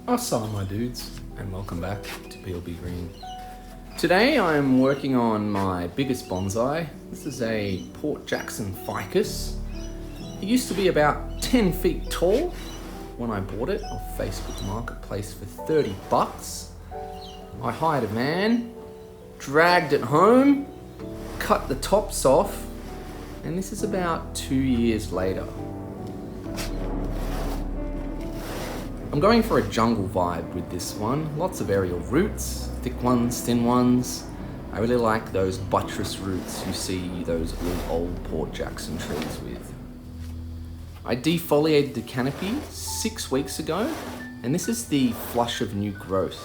Assalamu my dudes, and welcome back to PLB Green. Today I'm working on my biggest bonsai. This is a Port Jackson Ficus. It used to be about 10 feet tall when I bought it off Facebook Marketplace for 30 bucks. I hired a man, dragged it home, cut the tops off, and this is about 2 years later. I'm going for a jungle vibe with this one. Lots of aerial roots, thick ones, thin ones. I really like those buttress roots you see those old Port Jackson trees with. I defoliated the canopy 6 weeks ago, and this is the flush of new growth.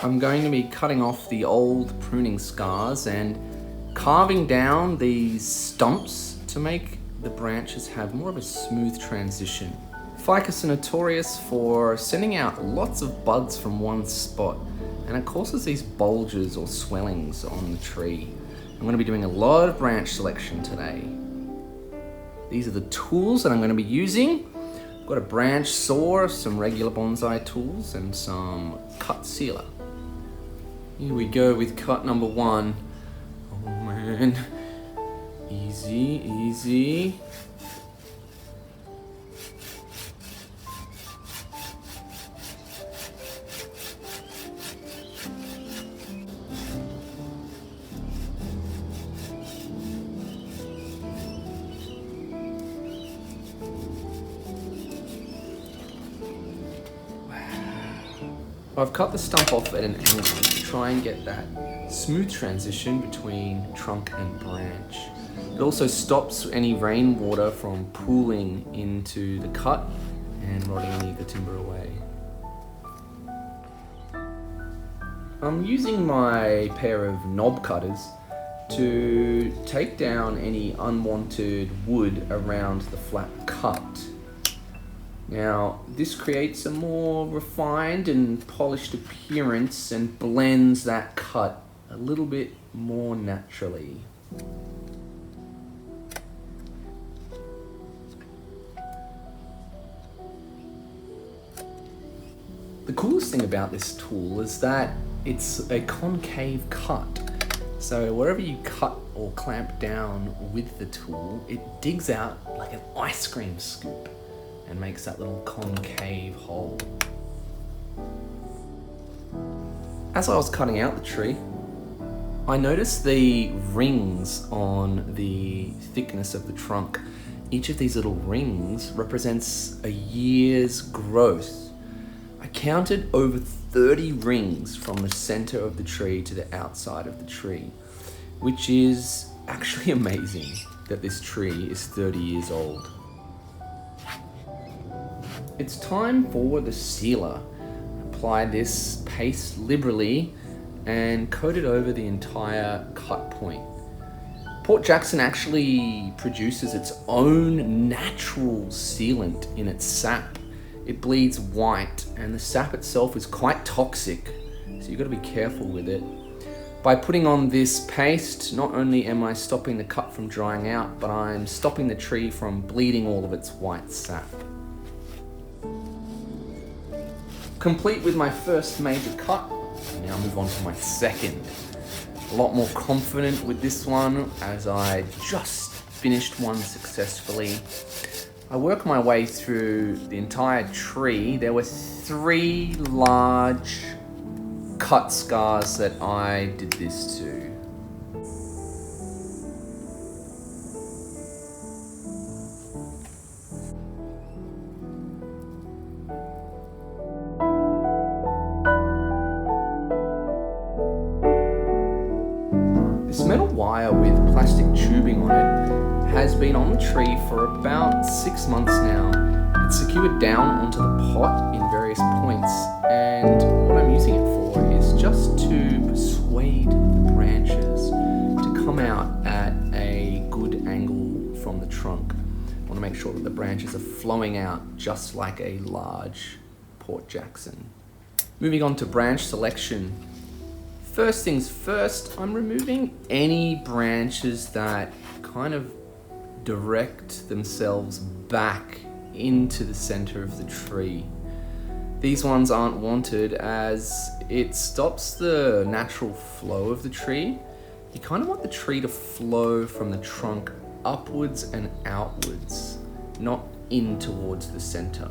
I'm going to be cutting off the old pruning scars and carving down these stumps to make the branches have more of a smooth transition. Ficus are notorious for sending out lots of buds from one spot, and it causes these bulges or swellings on the tree. I'm going to be doing a lot of branch selection today. These are the tools that I'm going to be using. I've got a branch saw, some regular bonsai tools, and some cut sealer. Here we go with cut number 1. Oh man, easy, easy. I've cut the stump off at an angle to try and get that smooth transition between trunk and branch. It also stops any rainwater from pooling into the cut and rotting any of the timber away. I'm using my pair of knob cutters to take down any unwanted wood around the flat cut. Now, this creates a more refined and polished appearance and blends that cut a little bit more naturally. The coolest thing about this tool is that it's a concave cut. So wherever you cut or clamp down with the tool, it digs out like an ice cream scoop and makes that little concave hole. As I was cutting out the tree, I noticed the rings on the thickness of the trunk. Each of these little rings represents a year's growth. I counted over 30 rings from the center of the tree to the outside of the tree, which is actually amazing that this tree is 30 years old. It's time for the sealer. Apply this paste liberally and coat it over the entire cut point. Port Jackson actually produces its own natural sealant in its sap. It bleeds white and the sap itself is quite toxic, so you've got to be careful with it. By putting on this paste, not only am I stopping the cut from drying out, but I'm stopping the tree from bleeding all of its white sap. Complete with my first major cut, now move on to my second. A lot more confident with this one as I just finished one successfully. I work my way through the entire tree. There were 3 large cut scars that I did this to. This metal wire with plastic tubing on it has been on the tree for about 6 months now. It's secured down onto the pot in various points, and what I'm using it for is just to persuade the branches to come out at a good angle from the trunk. I want to make sure that the branches are flowing out just like a large Port Jackson. Moving on to branch selection. First things first, I'm removing any branches that kind of direct themselves back into the center of the tree. These ones aren't wanted as it stops the natural flow of the tree. You kind of want the tree to flow from the trunk upwards and outwards, not in towards the center.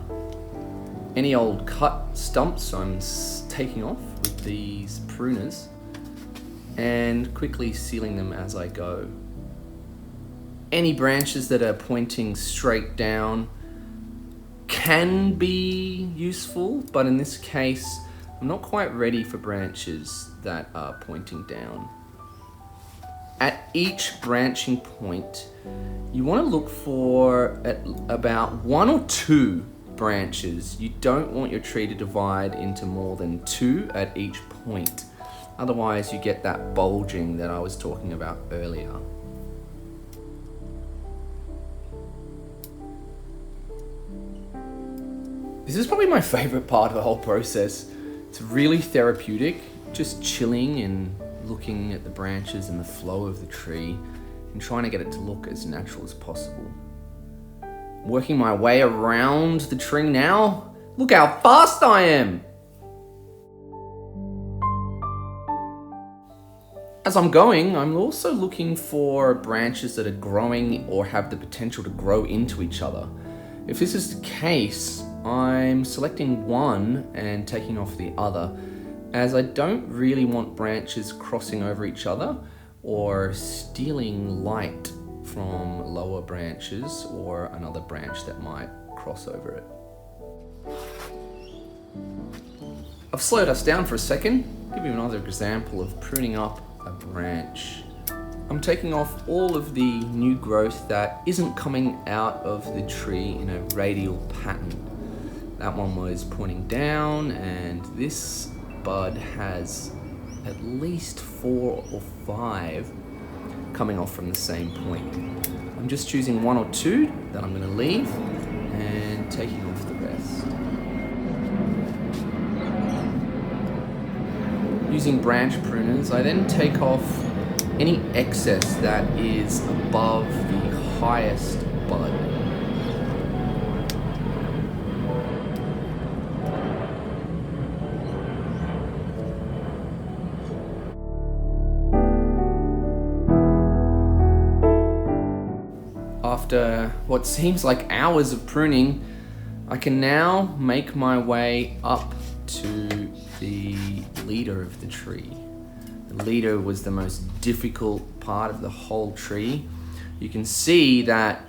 Any old cut stumps I'm taking off with these pruners and quickly sealing them as I go. Any branches that are pointing straight down can be useful, but in this case, I'm not quite ready for branches that are pointing down. At each branching point, you want to look for about 1 or 2 branches. You don't want your tree to divide into more than 2 at each point. Otherwise, you get that bulging that I was talking about earlier. This is probably my favorite part of the whole process. It's really therapeutic, just chilling and looking at the branches and the flow of the tree and trying to get it to look as natural as possible. Working my way around the tree now. Look how fast I am! As I'm going, I'm also looking for branches that are growing or have the potential to grow into each other. If this is the case, I'm selecting one and taking off the other, as I don't really want branches crossing over each other or stealing light from lower branches or another branch that might cross over it. I've slowed us down for a second. Give you another example of pruning up a branch. I'm taking off all of the new growth that isn't coming out of the tree in a radial pattern. That one was pointing down, and this bud has at least 4 or 5 coming off from the same point. I'm just choosing 1 or 2 that I'm going to leave and taking off the rest. Using branch pruners, I then take off any excess that is above the highest bud. After what seems like hours of pruning, I can now make my way up to the leader of the tree. The leader was the most difficult part of the whole tree. You can see that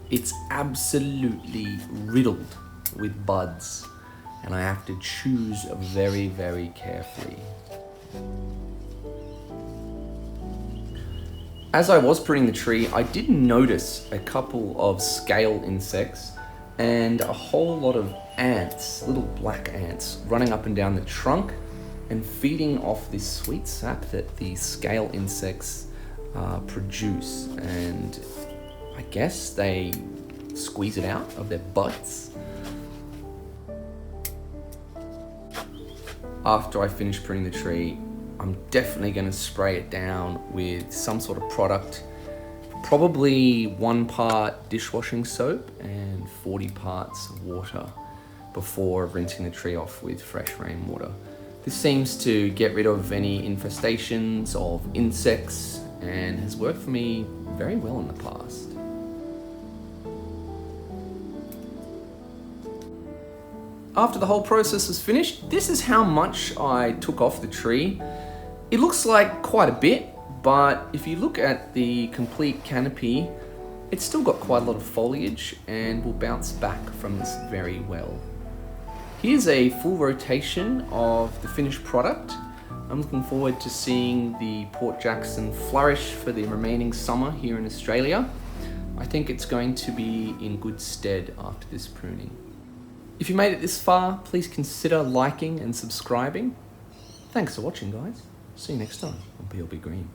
it's absolutely riddled with buds, and I have to choose very, very carefully. As I was pruning the tree, I did notice a couple of scale insects and a whole lot of ants, little black ants, running up and down the trunk and feeding off this sweet sap that the scale insects produce. And I guess they squeeze it out of their butts. After I finish pruning the tree, I'm definitely going to spray it down with some sort of product, probably 1 part dishwashing soap and 40 parts water before rinsing the tree off with fresh rainwater. This seems to get rid of any infestations of insects and has worked for me very well in the past. After the whole process was finished, this is how much I took off the tree. It looks like quite a bit, but if you look at the complete canopy, it's still got quite a lot of foliage and will bounce back from this very well. Here's a full rotation of the finished product. I'm looking forward to seeing the Port Jackson flourish for the remaining summer here in Australia. I think it's going to be in good stead after this pruning. If you made it this far, please consider liking and subscribing. Thanks for watching, guys. See you next time on PLB Green.